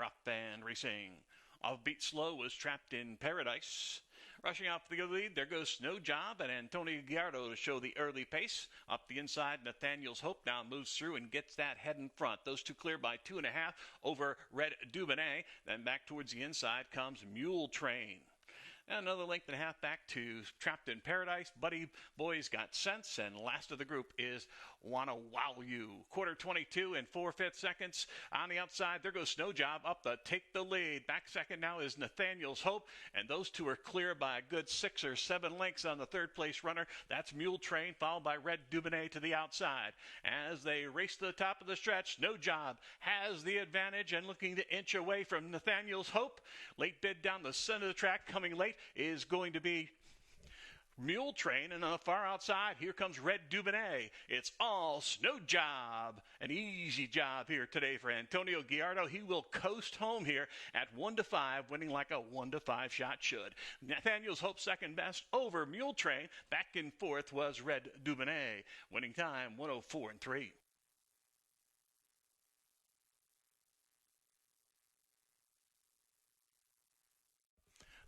they're up and racing. Offbeat Slow was trapped in paradise. Rushing off the lead, there goes Snow Job and Antonio Giardo to show the early pace. Up the inside, Nathaniel's Hope now moves through and gets that head in front. Those two clear by 2.5 over Red Dubonnet. Then back towards the inside comes Mule Train. Another length and a half back to Trapped in Paradise. Buddy Boy's Got Sense. And last of the group is Wanna Wow You. Quarter 22 and 4/5 seconds. On the outside, there goes Snow Job up to take the lead. Back second now is Nathaniel's Hope. And those two are clear by a good 6 or 7 lengths on the third place runner. That's Mule Train, followed by Red Dubonnet to the outside. As they race to the top of the stretch, Snow Job has the advantage and looking to inch away from Nathaniel's Hope. Late bid down the center of the track, coming late, is going to be Mule Train, and on the far outside, here comes Red Dubonnet. It's all Snow Job. An easy job here today for Antonio Giardo. He will coast home here at 1-5, winning like a 1-5 shot should. Nathaniel's Hope second best over Mule Train. Back in fourth was Red Dubonnet. Winning time 1:04.3.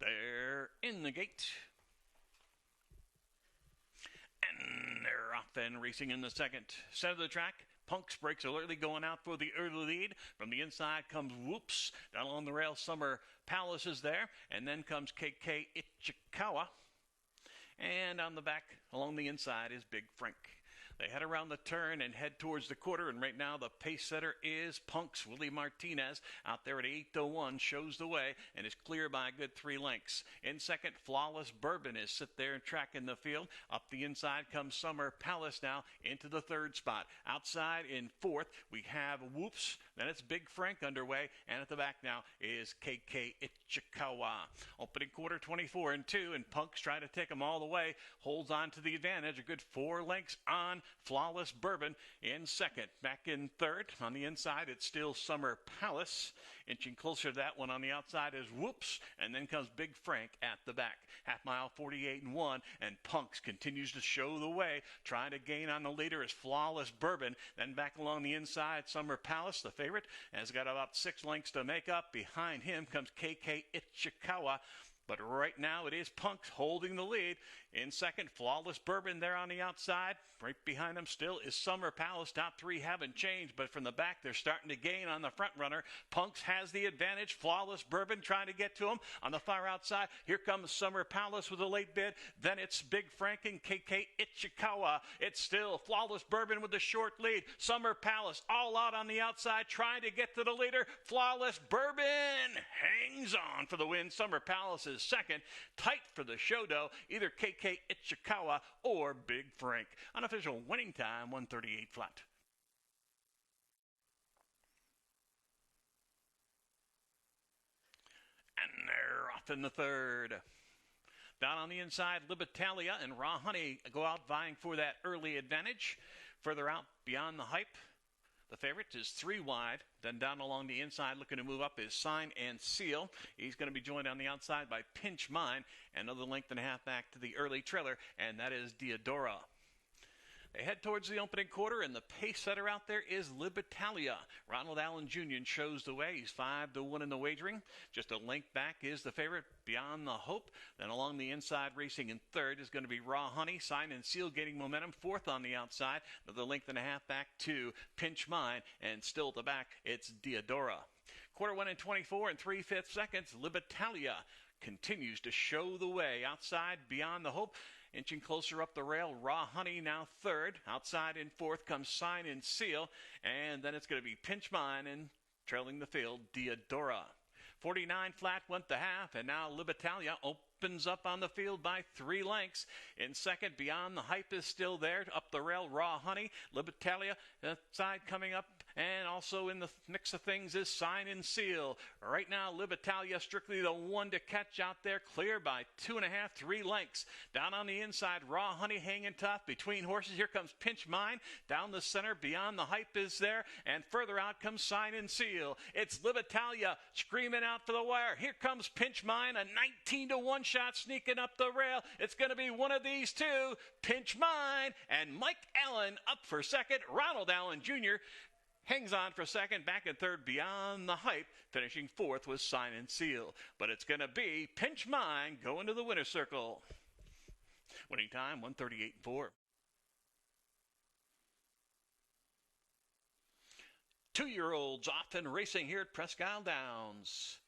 They're in the gate. And they're off and racing in the second. Center of the track, Punks breaks alertly going out for the early lead. From the inside comes Whoops. Down along the rail, Summer Palace is there. And then comes KK Ichikawa. And on the back, along the inside, is Big Frank. They head around the turn and head towards the quarter, and right now the pace setter is Punks. Willie Martinez out there at 8:01 shows the way and is clear by a good 3 lengths. In second, Flawless Bourbon is sit there and tracking the field. Up the inside comes Summer Palace now into the third spot. Outside in fourth, we have Whoops. Then it's Big Frank underway, and at the back now is KK Ichikawa. Opening quarter 24-2, and Punks try to take them all the way. Holds on to the advantage. A good 4 lengths on Flawless Bourbon in second. Back in third. On the inside, it's still Summer Palace. Inching closer to that one on the outside is Whoops. And then comes Big Frank at the back. Half mile 48-1. And Punks continues to show the way. Trying to gain on the leader is Flawless Bourbon. Then back along the inside, Summer Palace, the favorite, has got about 6 lengths to make up. Behind him comes KK Ichikawa. But right now it is Punks holding the lead. In second, Flawless Bourbon there on the outside. Right behind them still is Summer Palace. Top 3 haven't changed, but from the back they're starting to gain on the front runner. Punks has the advantage. Flawless Bourbon trying to get to him. On the far outside, here comes Summer Palace with a late bid. Then it's Big Frank and KK Ichikawa. It's still Flawless Bourbon with the short lead. Summer Palace all out on the outside trying to get to the leader. Flawless Bourbon hangs on for the win. Summer Palace is second. Tight for the show, though. Either KK Ichikawa or Big Frank. Unofficial winning time, 1:38 flat. And they're off in the third. Down on the inside, Libitalia and Raw Honey go out vying for that early advantage. Further out beyond the hype, the favorite is 3 wide. Then down along the inside, looking to move up, is Sign and Seal. He's going to be joined on the outside by Pinch Mine. Another length and a half back to the early trailer, and that is Diadora. They head towards the opening quarter, and the pace setter out there is Libitalia. Ronald Allen Jr. shows the way. He's 5-1 in the wagering. Just a length back is the favorite, Beyond the Hope. Then along the inside, racing in third, is going to be Raw Honey. Sign and Seal gaining momentum. Fourth on the outside. Another length and a half back to Pinch Mine. And still at the back, it's Diadora. Quarter 1 and 24 and 3/5 seconds. Libitalia continues to show the way. Outside, Beyond the Hope. Inching closer up the rail, Raw Honey now third. Outside in fourth comes Sign and Seal. And then it's going to be Pinch Mine and trailing the field, Diadora. 49 flat went the half, and now Libitalia opens up on the field by 3 lengths. In second, Beyond the Hype is still there. Up the rail, Raw Honey. Libitalia side coming up. And also in the mix of things is Sign and Seal. Right now, Libitalia strictly the one to catch out there, clear by 2.5, 3 lengths. Down on the inside, Raw Honey hanging tough between horses. Here comes Pinch Mine. Down the center, Beyond the Hype is there. And further out comes Sign and Seal. It's Libitalia screaming out for the wire. Here comes Pinch Mine, a 19-1 shot sneaking up the rail. It's going to be one of these two, Pinch Mine and Mike Allen up for second. Ronald Allen Jr. hangs on for second, back in third beyond the hype, finishing fourth with Sign and Seal. But it's going to be Pinch Mine going to the winner's circle. Winning time, 1:38.4. Two-year-olds off and racing here at Presque Isle Downs.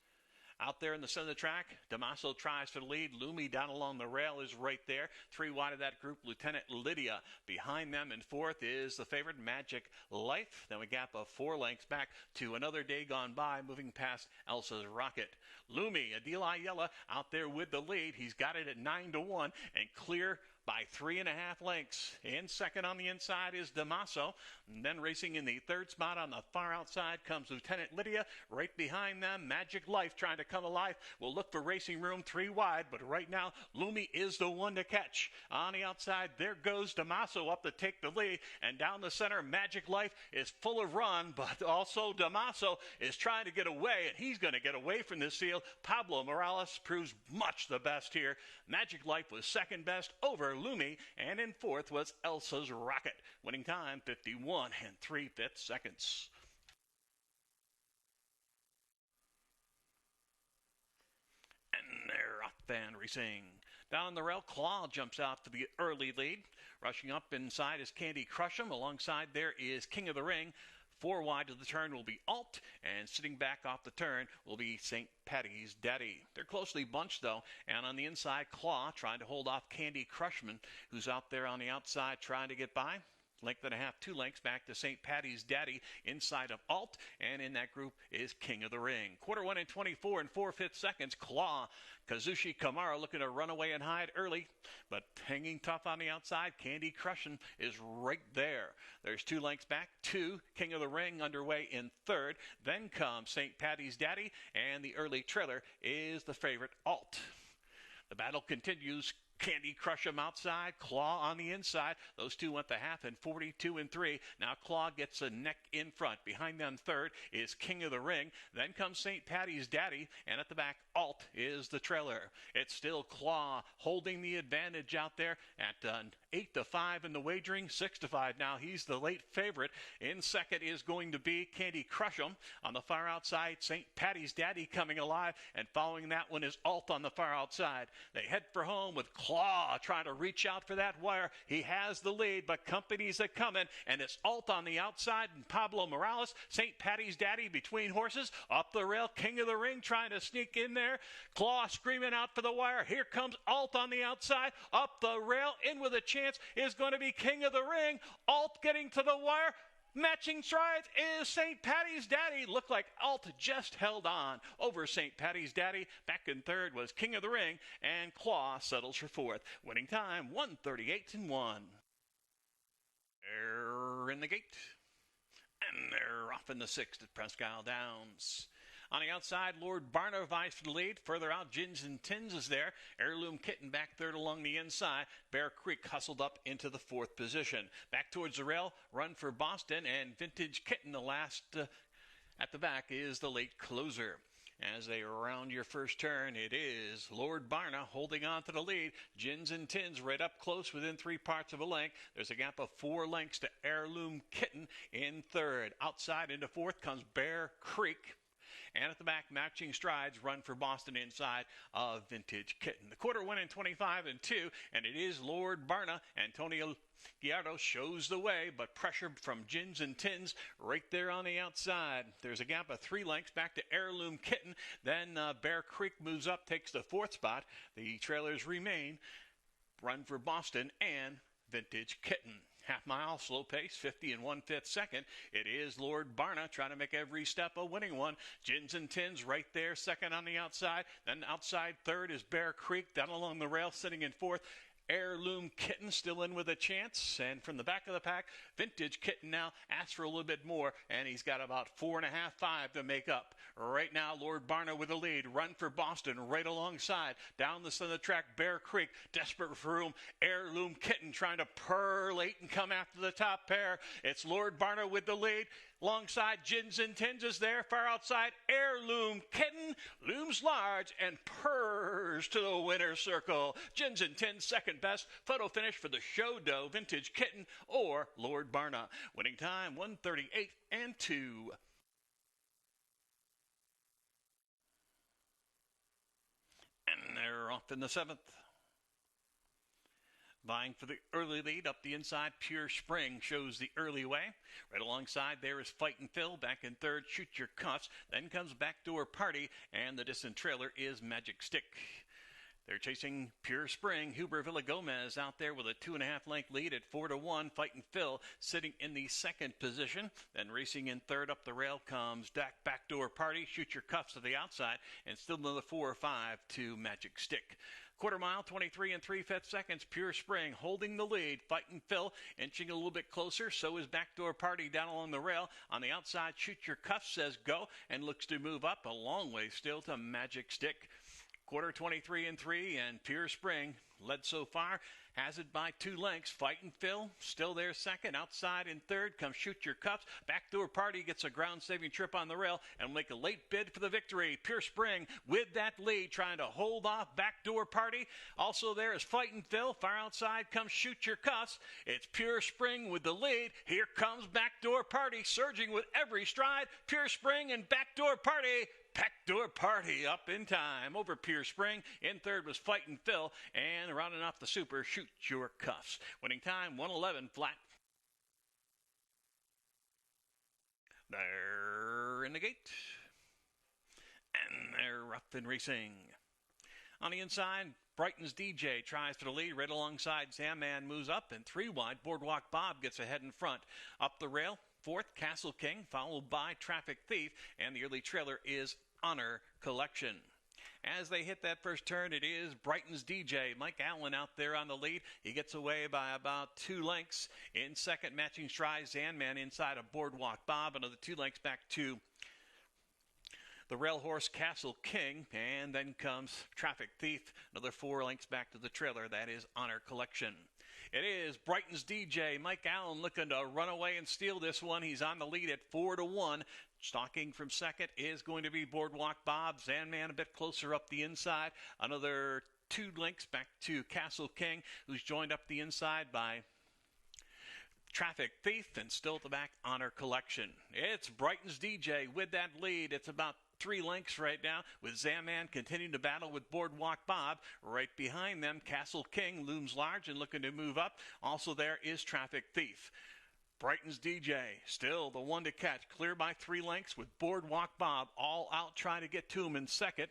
Out there in the center of the track, Damaso tries for the lead. Lumi down along the rail is right there. 3 wide of that group, Lieutenant Lydia. Behind them in fourth is the favorite Magic Life. Then we gap of 4 lengths back to Another Day Gone By, moving past Elsa's Rocket. Lumi, Adeli Yella, out there with the lead. He's got it at 9-1 and clear by 3.5 lengths. In second on the inside is Damaso. And then racing in the third spot on the far outside comes Lieutenant Lydia. Right behind them, Magic Life trying to come alive. We'll look for Racing Room 3 wide, but right now, Lumi is the one to catch. On the outside, there goes Damaso up to take the lead. And down the center, Magic Life is full of run, but also Damaso is trying to get away, and he's going to get away from this field. Pablo Morales proves much the best here. Magic Life was second best over Lumi, and in fourth was Elsa's Rocket. Winning time, 51 3/5 seconds. And they're off and racing. Down the rail, Claw jumps out for the early lead. Rushing up inside is Candy Crush'em. Alongside there is King of the Ring. 4 wide of the turn will be Alt, and sitting back off the turn will be St. Patty's Daddy. They're closely bunched, though, and on the inside, Claw trying to hold off Candy Crushman, who's out there on the outside trying to get by. Length and a half, 2 lengths back to St. Patty's Daddy inside of Alt, and in that group is King of the Ring. Quarter 1 and 24 4/5 seconds. Claw, Kazushi Kamara looking to run away and hide early, but hanging tough on the outside. Candy Crushing is right there. There's 2 lengths back, 2 King of the Ring underway in third. Then comes St. Patty's Daddy, and the early trailer is the favorite Alt. The battle continues. Candy Crush'em outside, Claw on the inside. Those two went the half in 42 3. Now Claw gets a neck in front. Behind them third is King of the Ring. Then comes St. Patty's Daddy, and at the back Alt is the trailer. It's still Claw holding the advantage out there at 8-5 in the wagering, 6-5 now. He's the late favorite. In second is going to be Candy Crush'em. On the far outside, St. Patty's Daddy coming alive, and following that one is Alt on the far outside. They head for home with Claw trying to reach out for that wire. He has the lead, but companies are coming, and it's Alt on the outside and Pablo Morales. St. Patty's Daddy between horses. Up the rail, King of the Ring trying to sneak in there. Claw screaming out for the wire. Here comes Alt on the outside. Up the rail, in with a chance is going to be King of the Ring. Alt getting to the wire. Matching strides is St. Patty's Daddy. Looked like Alt just held on over St. Patty's Daddy. Back in third was King of the Ring, and Claw settles for fourth. Winning time, 1:38.1. They're in the gate, and they're off in the sixth at Presque Isle Downs. On the outside, Lord Barna vies for the lead. Further out, Gins and Tins is there. Heirloom Kitten back third along the inside. Bear Creek hustled up into the fourth position. Back towards the rail, Run for Boston, and Vintage Kitten, the last at the back, is the late closer. As they round your first turn, it is Lord Barna holding on to the lead. Gins and Tins right up close within 3 parts of a length. There's a gap of 4 lengths to Heirloom Kitten in third. Outside into fourth comes Bear Creek. And at the back, matching strides, Run for Boston inside of Vintage Kitten. The quarter went in 25-2, and it is Lord Barna. Antonio Giardo shows the way, but pressure from Gins and Tins right there on the outside. There's a gap of 3 lengths back to Heirloom Kitten. Then Bear Creek moves up, takes the fourth spot. The trailers remain Run for Boston and Vintage Kitten. Half mile, slow pace, 50 1/5 second. It is Lord Barna trying to make every step a winning one. Gins and Tins right there, second on the outside. Then outside third is Bear Creek, down along the rail, sitting in fourth. Heirloom Kitten still in with a chance. And from the back of the pack, Vintage Kitten now asks for a little bit more, and he's got about 4.5, 5 to make up. Right now, Lord Barna with the lead. Run for Boston right alongside. Down the center of the track, Bear Creek, desperate for room. Heirloom Kitten trying to perlate and come after the top pair. It's Lord Barna with the lead. Alongside Gins and Tins is there. Far outside, Heirloom Kitten looms large and purrs to the winner's circle. Gins and Tins second best. Photo finish for the Show Doe Vintage Kitten or Lord Barna. Winning time 1:38 and 2. And they're off in the 7th. Vying for the early lead up the inside, Pure Spring shows the early way. Right alongside there is Fightin' Phil. Back in third, Shoot Your Cuffs. Then comes Backdoor Party, and the distant trailer is Magic Stick. They're chasing Pure Spring. Huber Villagomez out there with a 2.5 length lead at 4-1. Fightin' Phil sitting in the second position. Then racing in third up the rail comes Backdoor Party. Shoot Your Cuffs to the outside, and still another 4 or 5 to Magic Stick. Quarter mile, 23 and 3/5 seconds. Pure Spring holding the lead. Fightin' Phil inching a little bit closer. So is Backdoor Party down along the rail. On the outside, Shoot Your Cuffs says go and looks to move up a long way still to Magic Stick. Quarter 23 and 3, and Pure Spring led so far. Has it by 2 lengths. Fightin' Phil still there second. Outside in third comes Shoot Your Cuffs. Backdoor Party gets a ground-saving trip on the rail and will make a late bid for the victory. Pure Spring with that lead trying to hold off Backdoor Party. Also there is Fightin' Phil. Far outside comes Shoot Your Cuffs. It's Pure Spring with the lead. Here comes Backdoor Party surging with every stride. Pure Spring and Backdoor Party. Backdoor Party up in time over Pure Spring. In third was Fightin' Phil, and rounding off the super, Shoot Your Cuffs. Winning time 1:11 flat. They're in the gate, and they're up and racing. On the inside, Brighton's DJ tries for the lead. Right alongside, Sandman moves up, and 3 wide. Boardwalk Bob gets ahead in front. Up the rail, fourth, Castle King, followed by Traffic Thief, and the early trailer is Honor Collection. As they hit that first turn, it is Brighton's DJ. Mike Allen out there on the lead. He gets away by about 2 lengths. In second, matching stride, Sandman inside of Boardwalk Bob. Another 2 lengths back to the rail horse Castle King, and then comes Traffic Thief. Another 4 lengths back to the trailer. That is Honor Collection. It is Brighton's DJ. Mike Allen looking to run away and steal this one. He's on the lead at 4-1. Stalking from second is going to be Boardwalk Bob. Sandman a bit closer up the inside. Another 2 lengths back to Castle King, who's joined up the inside by Traffic Thief, and still at the back, Honor Collection. It's Brighton's DJ with that lead. It's about 3 lengths right now, with Zaman continuing to battle with Boardwalk Bob. Right behind them, Castle King looms large and looking to move up. Also there is Traffic Thief. Brighton's DJ, still the one to catch, clear by 3 lengths with Boardwalk Bob all out trying to get to him in second.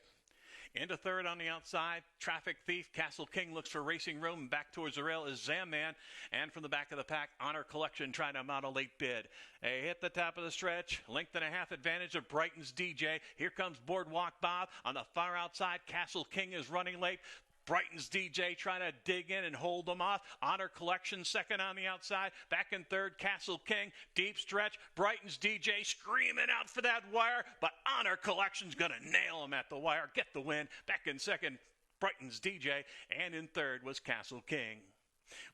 Into third on the outside, Traffic Thief. Castle King looks for racing room. Back towards the rail is Zamman. And from the back of the pack, Honor Collection trying to mount a late bid. They hit the top of the stretch. Length and a half advantage of Brighton's DJ. Here comes Boardwalk Bob. On the far outside, Castle King is running late. Brighton's DJ trying to dig in and hold them off. Honor Collection second on the outside. Back in third, Castle King. Deep stretch. Brighton's DJ screaming out for that wire, but Honor Collection's going to nail him at the wire. Get the win. Back in second, Brighton's DJ. And in third was Castle King.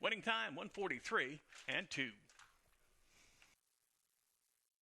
Winning time, 1:43 and 2.